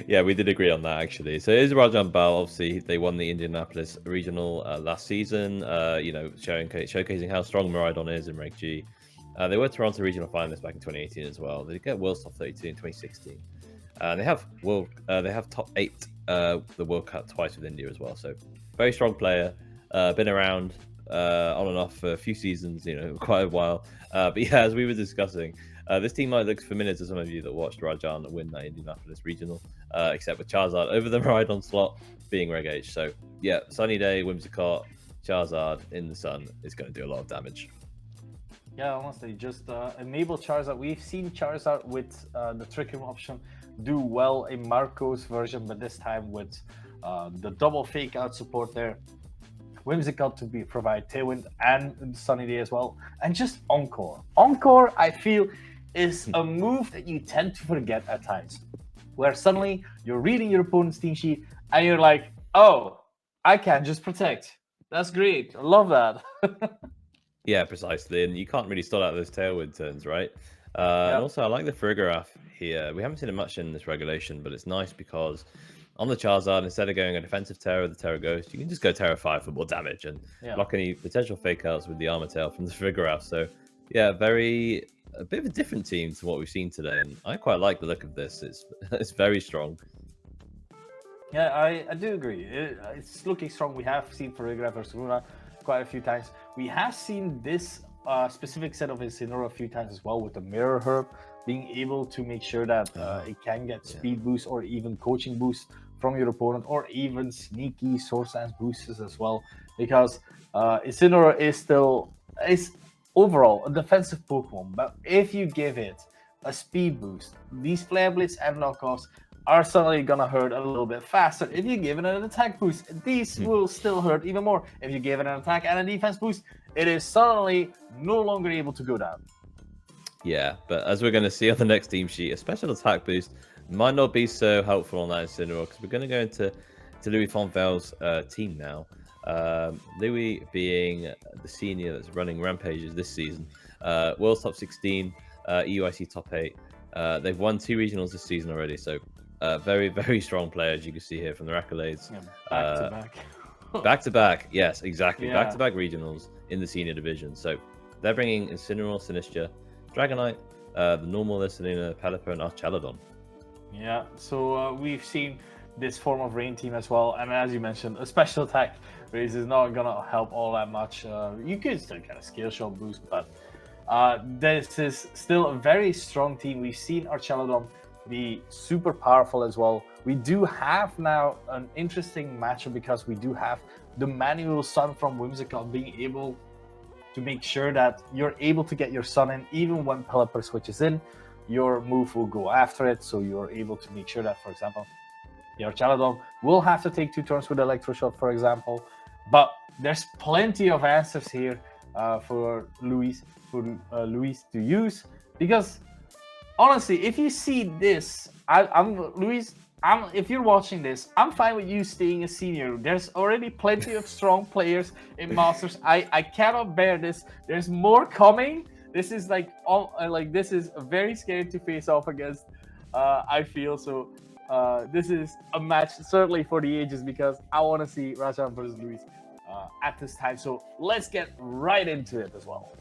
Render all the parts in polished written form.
Yeah, we did agree on that actually. So it is Rajan Bal. Obviously, they won the Indianapolis Regional last season. Showcasing how strong Maridon is in Reg G. They were Toronto Regional finalists back in 2018 as well. They get World's Top 32 in 2016. They have top 8 the World Cup twice with India as well. So very strong player. Been around on and off for a few seasons, quite a while. But yeah, as we were discussing, this team might look familiar to some of you that watched Rajan win that Indianapolis regional, except with Charizard over the Rhydon slot being Reg H. So yeah, sunny day, Whimsicott, Charizard in the sun is going to do a lot of damage. Yeah, honestly, just enable Charizard. We've seen Charizard with the Trick Room option do well in Marco's version, but this time with the double fake out support there. Whimsical to provide Tailwind and Sunny Day as well. And just Encore. Encore, I feel, is a move that you tend to forget at times. Where suddenly you're reading your opponent's team sheet and you're like, oh, I can just protect. That's great. I love that. Yeah, precisely. And you can't really stall out those Tailwind turns, right? Yep. And also, I like the Farigiraf here. We haven't seen it much in this regulation, but it's nice because on the Charizard, instead of going a defensive Terra with the Terra Ghost, you can just go Terra 5 for more damage and block any potential fake outs with the Armor Tail from the Farigiraf. So, yeah, a bit of a different team to what we've seen today. And I quite like the look of this. It's very strong. Yeah, I do agree. It's looking strong. We have seen Farigiraf versus Luna quite a few times. We have seen this specific set of Incineroar a few times as well with the Mirror Herb, being able to make sure that it can get speed boost or even coaching boost from your opponent, or even sneaky Source Dance boosts as well, because Incineroar is overall a defensive Pokemon, but if you give it a speed boost, these Flare Blitz and knockoffs are suddenly gonna hurt a little bit faster. If you give it an attack boost, these will still hurt even more. If you give it an attack and a defense boost, it is suddenly no longer able to go down. Yeah, but as we're going to see on the next team sheet, a special attack boost might not be so helpful on that Incineroar, because we're going to go into Louis Fontveille's team now. Louis being the senior that's running Rampages this season. World's top 16, EUIC top 8. They've won 2 regionals this season already, so very, very strong player, as you can see here from their accolades. Yeah, back to back. Back to back, yes, exactly. Back to back regionals in the senior division. So they're bringing Incineroar, Sinistcha, Dragonite, the normal Lissalina, Pelipper, and Archelodon. Yeah, so we've seen this form of rain team as well, and as you mentioned, a special attack raise is not gonna help all that much. You could still get a skill shot boost, but this is still a very strong team. We've seen Archelodon be super powerful as well. We do have now an interesting matchup because we do have the manual Sun from Whimsicott being able to make sure that you're able to get your Sun in even when Pelipper switches in. Your move will go after it, so you're able to make sure that, for example, your Archelodon will have to take 2 turns with Electroshot, for example. But there's plenty of answers here for Luis to use, because honestly, if you see this, if you're watching this, I'm fine with you staying a senior. There's already plenty of strong players in Masters. I cannot bear this. There's more coming. This is this is very scary to face off against. I feel so. This is a match certainly for the ages, because I want to see Rajan versus Luis at this time. So let's get right into it as well.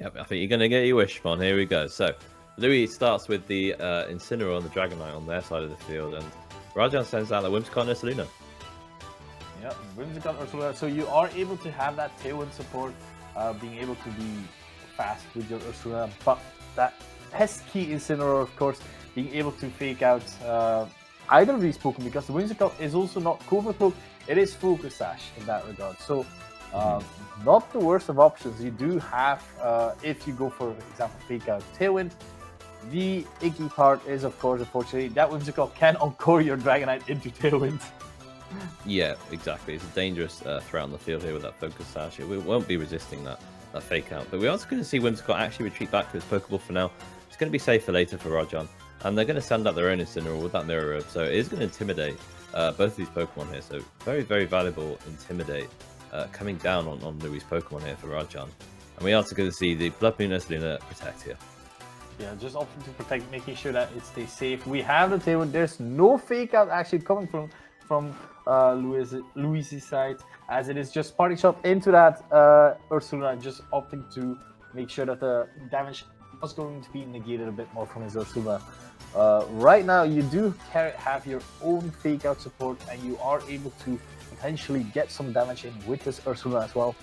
Yep, I think you're going to get your wish, Mon. Here we go. So Louis starts with the Incineroar and the Dragonite on their side of the field, and Rajan sends out the Whimsicott and Ursaluna. Yeah, Whimsicott and Ursaluna. So you are able to have that Tailwind support, being able to be fast with your Ursaluna, but that pesky Incineroar, of course, being able to fake out either of these Pokemon, because the Whimsicott is also not Covert Hook, it is Focus Sash in that regard. So not the worst of options. You do have, if you go for example, fake out Tailwind, the icky part is, of course, unfortunately, that Whimsicott can encore your Dragonite into Tailwind. Yeah, exactly. It's a dangerous threat on the field here with that Focus Sash. We won't be resisting that fake out. But we're also going to see Whimsicott actually retreat back to his Pokeball for now. It's going to be safe for later for Rajan. And they're going to send out their own Incineroar with that Mirror Herb. So it is going to intimidate both of these Pokemon here. So very, very valuable Intimidate coming down on Louis' Pokemon here for Rajan. And we are also going to see the Blood Moon Ursaluna protect here. Yeah, just opting to protect, making sure that it stays safe. We have the Tailwind. There's no fake out actually coming from Luis's side, as it is just parting shot into that Ursula, just opting to make sure that the damage was going to be negated a bit more from his Ursula. Right now, you do have your own fake out support, and you are able to potentially get some damage in with this Ursula as well.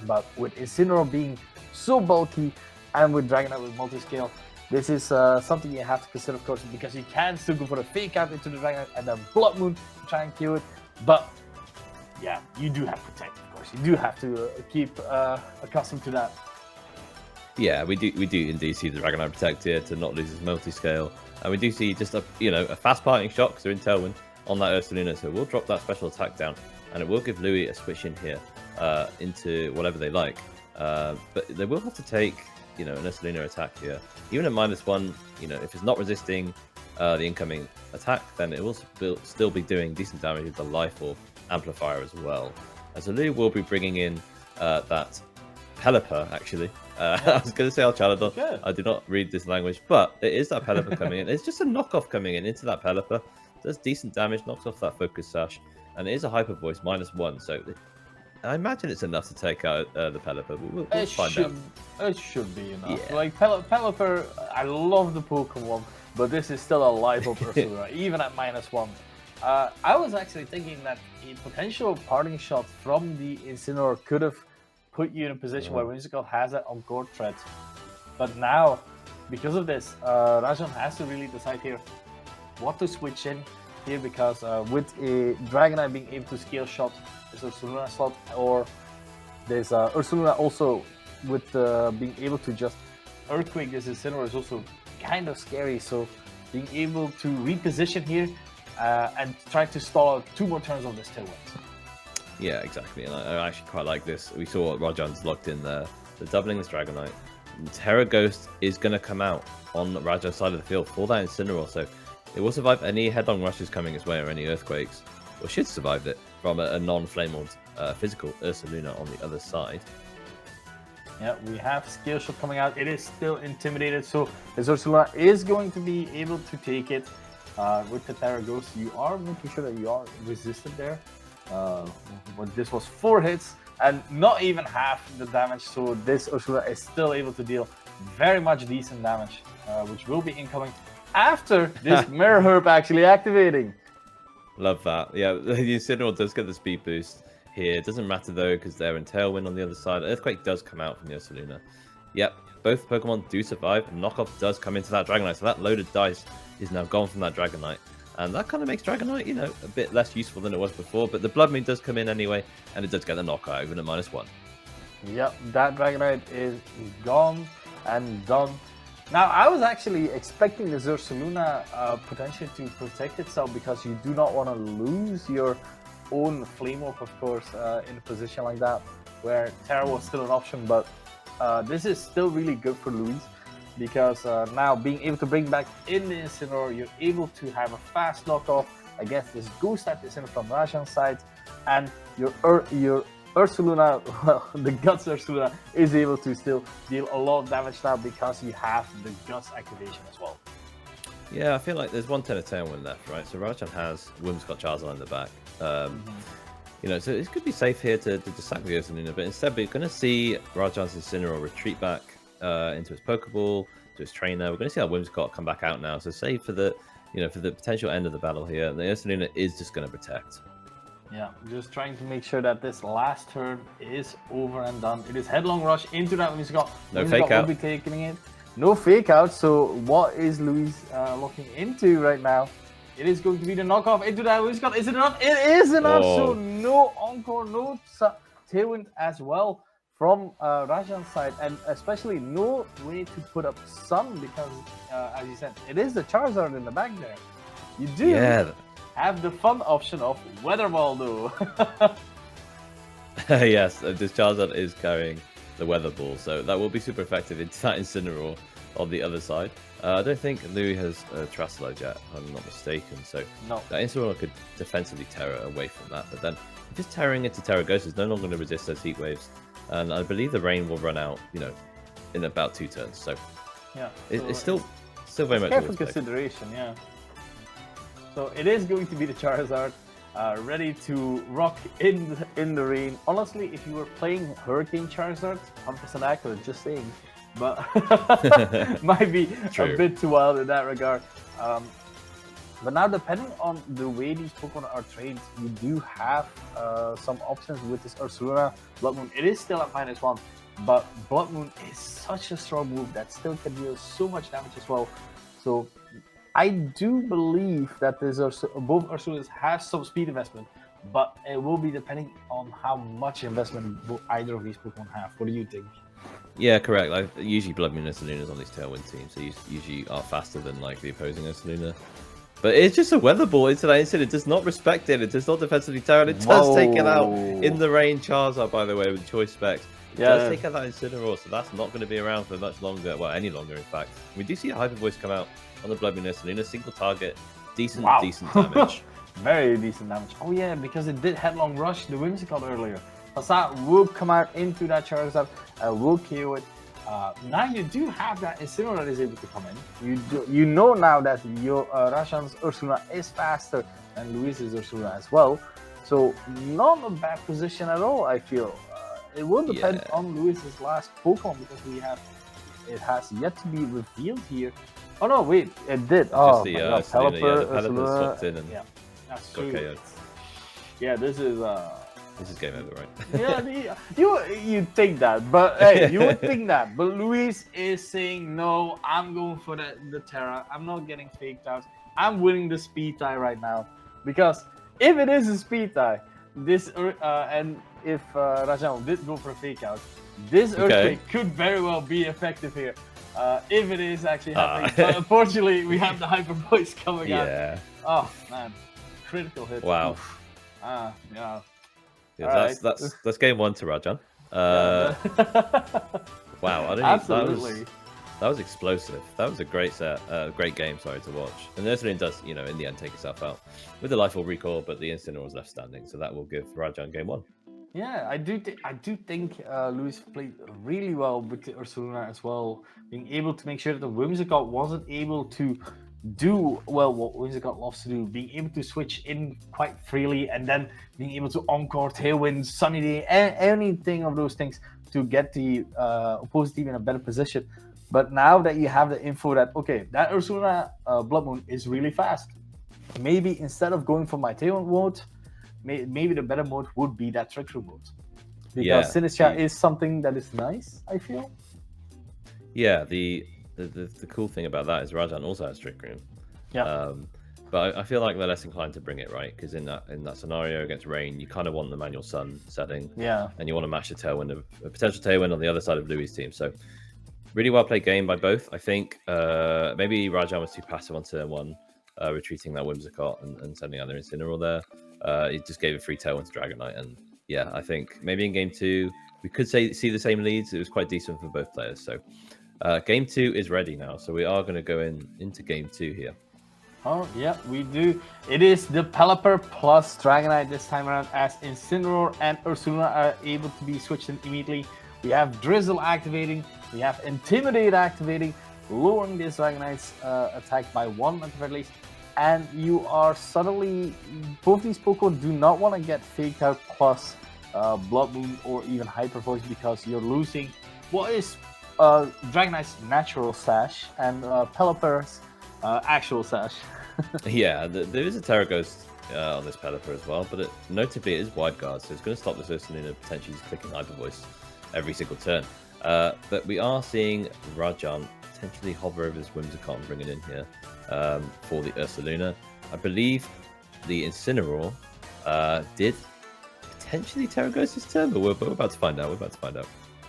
But with Incineroar being so bulky, and with Dragonite with multi-scale, this is something you have to consider, of course, because you can still go for the fake out into the Dragonite and then Blood Moon to try and kill it. But yeah, you do have Protect, of course. You do have to keep accustomed to that. Yeah, we do indeed see the Dragonite Protect here to not lose his multi-scale. And we do see just a fast parting shot because they're in Tailwind on that Ursaluna, so we'll drop that special attack down, and it will give Louis a switch in here into whatever they like. But they will have to take an Ursaluna attack here. Even at -1, if it's not resisting the incoming attack, then it will still be doing decent damage with the Life Orb amplifier as well. And so Louis will be bringing in that Pelipper, actually. I was going to say Alchaladon. Good. I did not read this language, but it is that Pelipper coming in. It's just a knockoff coming in into that Pelipper. Does decent damage, knocks off that Focus Sash, and it is a Hyper Voice -1, so I imagine it's enough to take out the Pelipper. We'll find out. It should be enough. Yeah. Like Pelipper, I love the Pokemon, but this is still a Life Orb Ursula, even at -1. I was actually thinking that a potential parting shot from the Incineroar could have put you in a position where Whimsicott has that Encore threat. But now, because of this, Rajan has to really decide here what to switch in here, because with a Dragonite being able to scale shot this Ursaluna slot, or there's Ursaluna also with being able to just Earthquake this Incineroar is also kind of scary. So being able to reposition here and try to stall out 2 more turns of this Tailwind. Yeah, exactly. And I actually quite like this. We saw what Rajan's locked in there. So doubling this Dragonite. Terra Ghost is going to come out on Rajan's side of the field for that Incineroar. So it will survive any headlong rushes coming its way or any Earthquakes. Or should survive it from a non-Flameold physical Ursaluna on the other side. Yeah, we have Scale Shot coming out. It is still intimidated. So this Ursula is going to be able to take it with the Terra Ghost. You are making sure that you are resistant there. But this was 4 hits and not even half the damage, so this Ursula is still able to deal very much decent damage, which will be incoming after this Mirror Herb actually activating. Love that. Yeah, the Incineroar does get the speed boost here. It doesn't matter though, because they're in Tailwind on the other side. Earthquake does come out from the Ursaluna. Yep, both Pokemon do survive. Knockoff does come into that Dragonite, so that loaded dice is now gone from that Dragonite. And that kind of makes Dragonite, a bit less useful than it was before. But the Blood Moon does come in anyway, and it does get the knockout even at -1. Yep, that Dragonite is gone and done. Now, I was actually expecting the Ursaluna potentially to protect itself, because you do not want to lose your own Flame Orb, of course, in a position like that, where Terra was still an option. But this is still really good for Louis, because now being able to bring back in the Incineroar, you're able to have a fast knockoff against this Ghost type Incineroar from Rajan's side, and your Ursaluna, well, the Guts Ursaluna is able to still deal a lot of damage now, because you have the Guts activation as well. Yeah, I feel like there's 1 turn of Tailwind left, right? So Rajan has Whimsicott Charizard in the back. So it could be safe here to just sack the Ursaluna, but instead we're going to see Rajan's Incineroar retreat back into his Pokeball, to his trainer. We're going to see how Whimsicott come back out now. So save for the, for the potential end of the battle here. The Ursaluna is just going to protect. Yeah, just trying to make sure that this last turn is over and done. It is headlong rush into that Whimsicott. No fake out. Will be taking it. No fake out. So what is Louis looking into right now? It is going to be the knockoff into that Whimsicott. Is it enough? It is enough. Oh. So no Encore, no Tailwind as well from Rajan's side, and especially no way to put up Sun, because as you said, it is the Charizard in the back there. You do have the fun option of Weather Ball though. Yes, this Charizard is carrying the Weather Ball, so that will be super effective into that Incineroar on the other side. I don't think Louis has Terastallize yet, if I'm not mistaken, so no. That Incineroar could defensively Terra away from that, but then just Terraing into Terra Ghost is no longer going to resist those Heat Waves, and I believe the rain will run out, in about 2 turns, so Yeah. It's still very much careful always big. consideration. Yeah. So it is going to be the Charizard, ready to rock in the rain. Honestly, if you were playing Hurricane Charizard, 100% accurate. Just saying, but might be True. a bit too wild in that regard. But now, depending on the way these Pokemon are trained, you do have some options with this Ursaluna Blood Moon. It is still at -1, but Blood Moon is such a strong move that still can deal so much damage as well. So I do believe that both Ursalunas have some speed investment, but it will be depending on how much investment either of these Pokemon have. What do you think? Yeah, correct. Like usually Blood Moon Ursalunas on these Tailwind teams, so usually are faster than like the opposing Ursaluna. But it's just a weather ball into that instant. It does not respect it. It does not defensively tower. It does take it out in the rain. Charizard, by the way, with choice specs. It does take out that Incineroar, so that's not going to be around for much longer. Well, any longer, in fact. We do see a Hyper Voice come out on the Blood Moon Ursaluna. Single target. Decent damage. Very decent damage. Oh, yeah, because it did Headlong Rush the Whimsicott earlier. Facade will come out into that Charizard, will KO it. Now you do have that Incineroar that is able to come in. You know now that your Rajan's Ursaluna is faster than Luis's Ursaluna as well. So not a bad position at all, I feel. It will depend on Luis's last Pokemon because it has yet to be revealed here. Oh no, wait, it did. Oh, the Pelipper swapped in and that's got true. KO'd. Yeah, this is game over, right? yeah, you think that, but hey, you would think that. But Luis is saying no. I'm going for the Terra. I'm not getting faked out. I'm winning the speed tie right now because if it is a speed tie, this and if Rajan did go for a fake out, this Earthquake could very well be effective here. If it is actually happening, but unfortunately we have the Hyper Voice coming out. Yeah. Oh man, critical hit. Wow. Yeah. Yeah, that's game 1 to Rajan. Wow, Absolutely. That was explosive. That was a great set, great game. Sorry to watch. And Ursaline does, in the end, take itself out with the Life Orb recall, but the Incineroar was left standing, so that will give Rajan game 1. Yeah, I do think Luis played really well with the Ursaluna as well, being able to make sure that the Whimsicott wasn't able to do well what Whimsicott loves to do, being able to switch in quite freely and then being able to Encore, Tailwind, Sunny Day, anything of those things to get the opposing team in a better position. But now that you have the info that, okay, that Ursaluna Blood Moon is really fast, maybe instead of going for my Tailwind mode, maybe the better mode would be that Trick Room mode. Because Sinistcha is something that is nice, I feel. Yeah, the cool thing about that is Rajan also has Trick Room. Yeah. But I feel like they're less inclined to bring it, right? Because in that scenario against rain, you kind of want the Manual Sun setting. Yeah. And you want to match a potential Tailwind on the other side of Louis' team. So really well played game by both. I think maybe Rajan was too passive on turn 1, retreating that Whimsicott and sending out their Incineroar there. He just gave a free Tailwind to Dragonite. And yeah, I think maybe in game 2, we could see the same leads. It was quite decent for both players. So game 2 is ready now. So we are going to go into game 2 here. Oh, yeah, we do. It is the Pelipper plus Dragonite this time around, as Incineroar and Ursaluna are able to be switched in immediately. We have Drizzle activating, we have Intimidate activating, lowering this Dragonite's attack by 1 at the very least. And you are suddenly, both these Pokemon do not want to get Faked Out plus Blood Moon or even Hyper Voice, because you're losing what is Dragonite's natural sash and Pelipper's actual sash. Yeah, there is a Terra Ghost on this Pelipper as well, but notably it is Wide Guard, so it's going to stop this Ursaluna potentially just clicking Hyper Voice every single turn. But we are seeing Rajan potentially hover over this Whimsicott and bring it in here for the Ursaluna. I believe the Incineroar did potentially Terra Ghost this turn, but we're about to find out.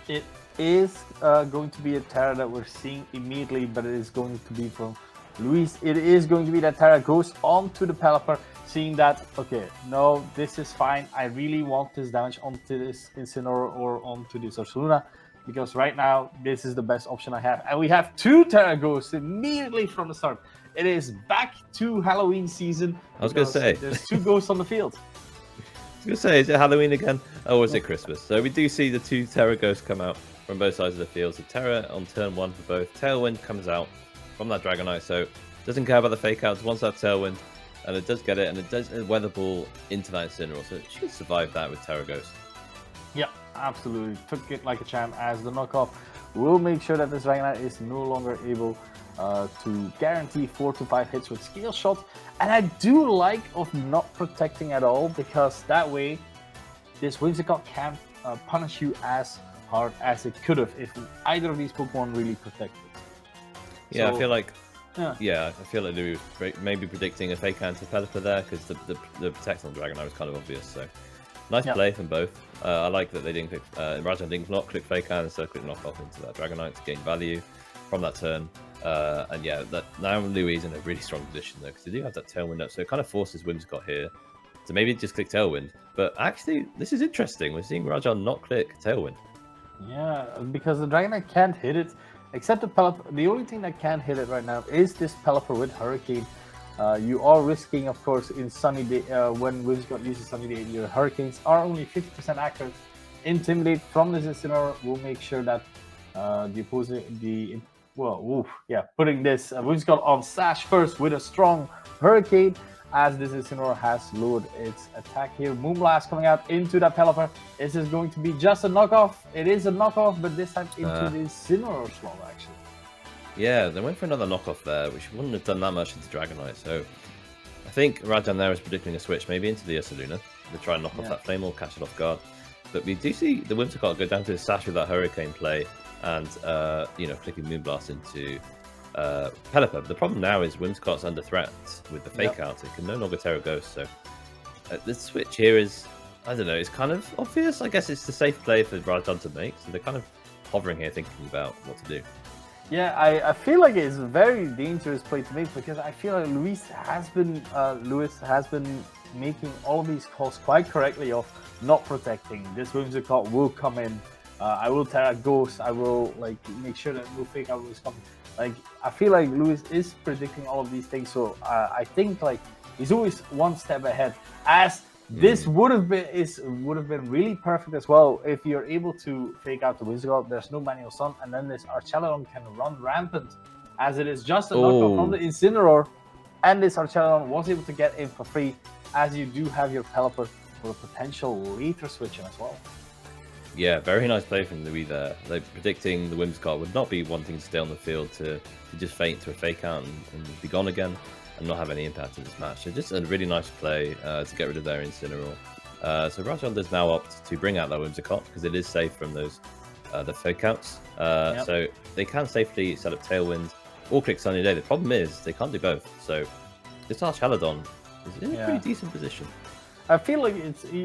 It is going to be a Terra that we're seeing immediately, but it is going to be from Luis. It is going to be that Terra goes onto the Pelipper, seeing that, okay, no, this is fine. I really want this damage onto this Incineroar or onto this Ursaluna, because right now this is the best option I have. And we have 2 Terra Ghosts immediately from the start. It is back to Halloween season. I was going to say, there's 2 ghosts on the field. I was going to say, is it Halloween again? Or is it Christmas? So we do see the 2 Terra Ghosts come out from both sides of the field. So Terra on turn 1 for both. Tailwind comes out from that Dragonite, so doesn't care about the fake outs, wants that Tailwind, and it does get it, and it does a Weather Ball into that Incineroar, so it should survive that with Terra Ghost. Yeah, absolutely. Took it like a champ as the knockoff. We'll make sure that this Dragonite is no longer able to guarantee 4 to 5 hits with Scale Shot. And I do like of not protecting at all, because that way this Whimsicott can't punish you as hard as it could have if either of these Pokemon really protected. Yeah, So, I feel like I feel like Louis was maybe predicting a fake out to Pelipper there, because the protect on Dragonite was kind of obvious. So nice play from both. I like that they didn't click, Rajan did not click fake out, instead click knockoff into that Dragonite to gain value from that turn. And yeah, now Louis is in a really strong position though, because they do have that Tailwind up, so it kind of forces Whimsicott here to maybe just click Tailwind. But actually, this is interesting. We're seeing Rajan not click Tailwind. Yeah, because the Dragonite can't hit it, except the Pelipper. The only thing that can hit it right now is this Pelipper with Hurricane. You are risking, of course, in Sunny Day, when Whimsicott uses Sunny Day, your Hurricanes are only 50% accurate. Intimidate from this Incineroar will make sure that the opposing, putting this Whimsicott on Sash first with a strong Hurricane, as this Incineroar has lowered its attack here. Moonblast coming out into that Pelipper. This is going to be just a knockoff. It is a knockoff, but this time into the Incineroar slot, actually. Yeah, they went for another knockoff there, which wouldn't have done that much into Dragonite. So I think Rajan there is predicting a switch maybe into the Ursaluna to try and knock off that Flame or catch it off guard. But we do see the Whimsicott go down to his Sash with that Hurricane play and, clicking Moonblast into Pelipper. But the problem now is Whimsicott's under threat with the fake out. It can no longer Terra Ghost. So the switch here is, I don't know, it's kind of obvious. I guess it's the safe play for Rajan to make. So they're kind of hovering here thinking about what to do. Yeah, I feel like it's a very dangerous play to make, because I feel like Lewis has been making all of these calls quite correctly of not protecting. This Whimsicott will come in. I will Terra Ghost. I will make sure that no fake out is coming. I feel like Lewis is predicting all of these things, so I think he's always one step ahead. As this would have been really perfect as well if you're able to fake out the Whimsicott. There's no manual sun, and then this Archelon can run rampant, as it is just a knockoff from the Incineroar, and this Archelon was able to get in for free, as you do have your Pelipper for a potential later switch in as well. Yeah, very nice play from Louis there. Like, predicting the Whimsicott would not be wanting to stay on the field to just feint to a fake out and be gone again and not have any impact in this match. So just a really nice play to get rid of their Incineroar. So Rajan does now opt to bring out that Whimsicott because it is safe from those the fake outs. So they can safely set up Tailwind or click Sunny Day. The problem is they can't do both. So this Archelon is in a pretty decent position. I feel like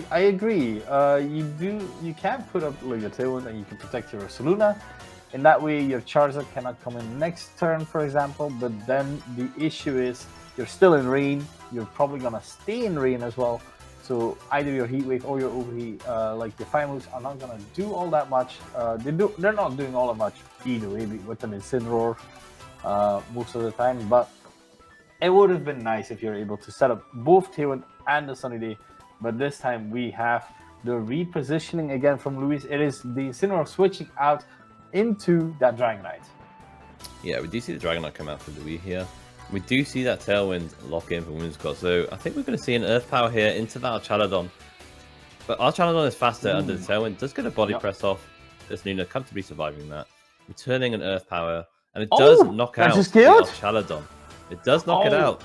I agree. You can put up a Tailwind and you can protect your Ursaluna. In that way, your Charizard cannot come in next turn, for example. But then the issue is you're still in rain. You're probably gonna stay in rain as well. So either your Heat Wave or your Overheat, like the Fire moves, are not gonna do all that much. They're not doing all that much either way with an Incineroar most of the time. But it would have been nice if you're able to set up both Tailwind and the Sunny Day. But this time we have the repositioning again from Luis. It is the Incineroar switching out into that Dragonite. Yeah, we do see the Dragonite come out for Louis here. We do see that Tailwind lock in for Whimsicott. So I think we're going to see an Earth Power here into that Archelon. But Archelon is faster under the Tailwind. Does get a body press off. This Nuna comfortably surviving that. Returning an Earth Power. And it does knock out the Archelon. It does knock it out.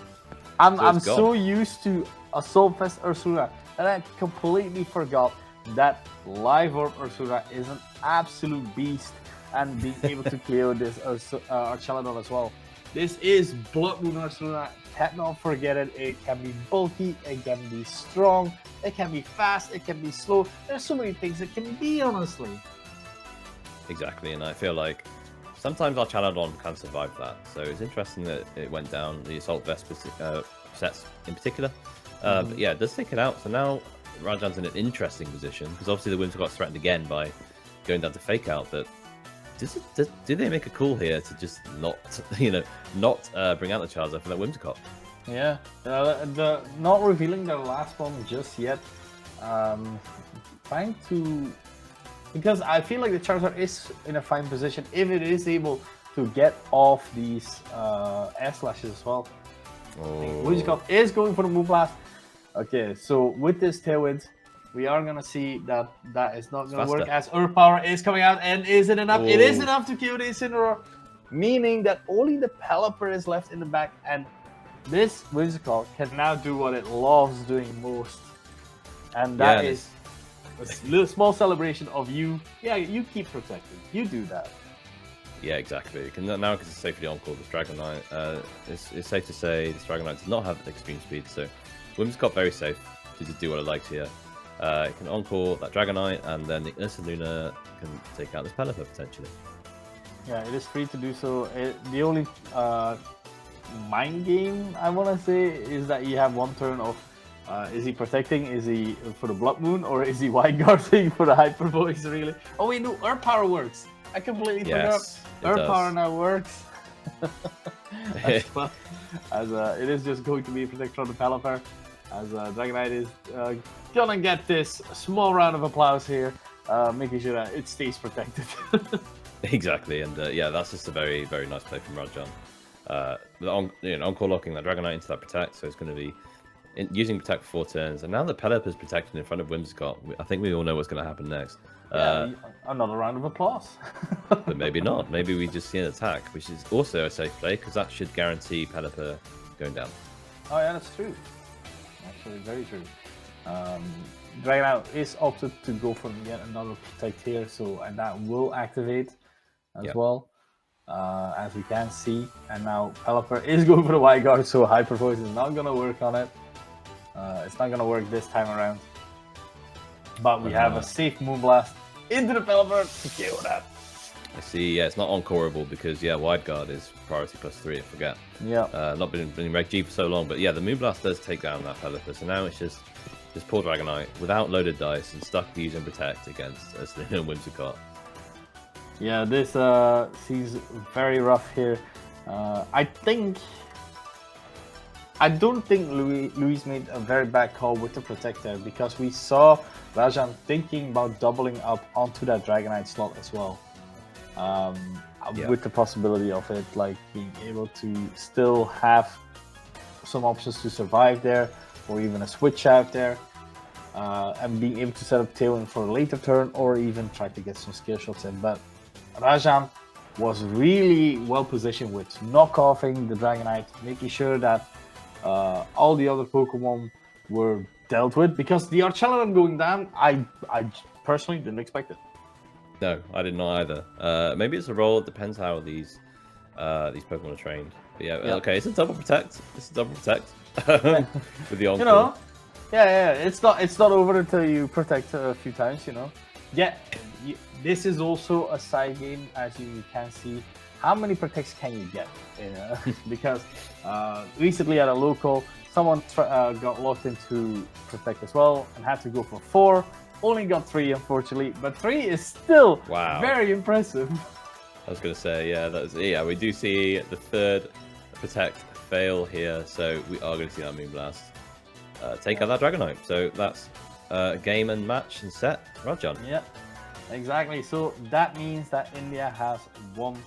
I'm so used to Assault Vest Ursaluna that I completely forgot that Live Orb Ursaluna is an absolute beast, and being able to KO this Archelon as well. This is Blood Moon Ursaluna. Cannot forget it. It can be bulky, it can be strong, it can be fast, it can be slow. There's so many things it can be, honestly. Exactly, and I feel like sometimes Archelon can survive that. So it's interesting that it went down, the Assault Vest sets in particular. But yeah, it does take it out. So now Rajan's in an interesting position because obviously the Whimsicott got threatened again by going down to fake out. But do they make a call here to just not bring out the Charizard for that Whimsicott? Yeah, the not revealing their last one just yet. Trying to because I feel like the Charizard is in a fine position if it is able to get off these air slashes as well. Whimsicott is going for the Moonblast. Okay, so with this Tailwind, we are gonna see that that is not gonna work as Earth Power is coming out, and is it enough? It is enough to kill the Incineroar, meaning that only the Pelipper is left in the back, and this Whimsicott can now do what it loves doing most, and that is a little small celebration of you. Yeah, you keep protecting. You do that. Yeah, exactly. Now because it's safely on-call, this Dragonite, it's safe to say this Dragonite does not have extreme speed, so Whimsicott very safe to just do what it likes here. It can on-call that Dragonite, and then the Ursaluna can take out this Pelipper potentially. Yeah, it is free to do so. The only mind game I want to say is that you have one turn of is he protecting? Is he for the Blood Moon, or is he wide guarding for the Hyper Voice? Really? Oh wait, no, Earth Power works. I completely forgot. Earth Power now works. As it is just going to be a protect from the Pelipper, as Dragonite is gonna get this small round of applause here, making sure that it stays protected. Exactly, and yeah, that's just a very, very nice play from Rajan. On-call locking that Dragonite into that Protect, so it's going to be using Protect for 4 turns, and now the Pelipper's protected in front of Whimsicott, I think we all know what's going to happen next. Another round of applause. But maybe not. Maybe we just see an attack, which is also a safe play, because that should guarantee Pelipper going down. Oh yeah, that's true. Actually, very true. Dragonite is opted to go for yet another Protect here, so and that will activate as well, as we can see. And now Pelipper is going for the Wide Guard, so Hyper Voice is not going to work on it. It's not going to work this time around. But we have a safe Moonblast into the Pelipper to kill that. I see, yeah, it's not on-callable because, yeah, Wide Guard is priority +3, I forget. Yeah. Not been in Reg G for so long, but yeah, the Moonblast does take down that Pelipper, so now it's just poor Dragonite without loaded dice and stuck using Protect against Ursaluna and Whimsicott. Yeah, this seems very rough here. I don't think Luis made a very bad call with the Protector, because we saw Rajan thinking about doubling up onto that Dragonite slot as well. With the possibility of it like being able to still have some options to survive there, or even a switch out there, and being able to set up Tailwind for a later turn, or even try to get some skill shots in. But Rajan was really well positioned with knockoffing the Dragonite, making sure that all the other Pokemon were dealt with, because the Archelon going down, I personally didn't expect it. No, I did not either. Maybe it's a roll. It depends how these Pokemon are trained. But yeah, okay, it's a double Protect. It's a double Protect with the on-call. Yeah. It's not over until you Protect a few times. Yeah. This is also a side game, as you can see. How many Protects can you get? Because recently at a local, someone got locked into Protect as well and had to go for 4. Only got 3, unfortunately, but 3 is still very impressive. I was going to say, we do see the 3rd Protect fail here, so we are going to see that Moonblast take out that Dragonite. So that's game and match and set, Rajan. Yeah, exactly. So that means that India has 1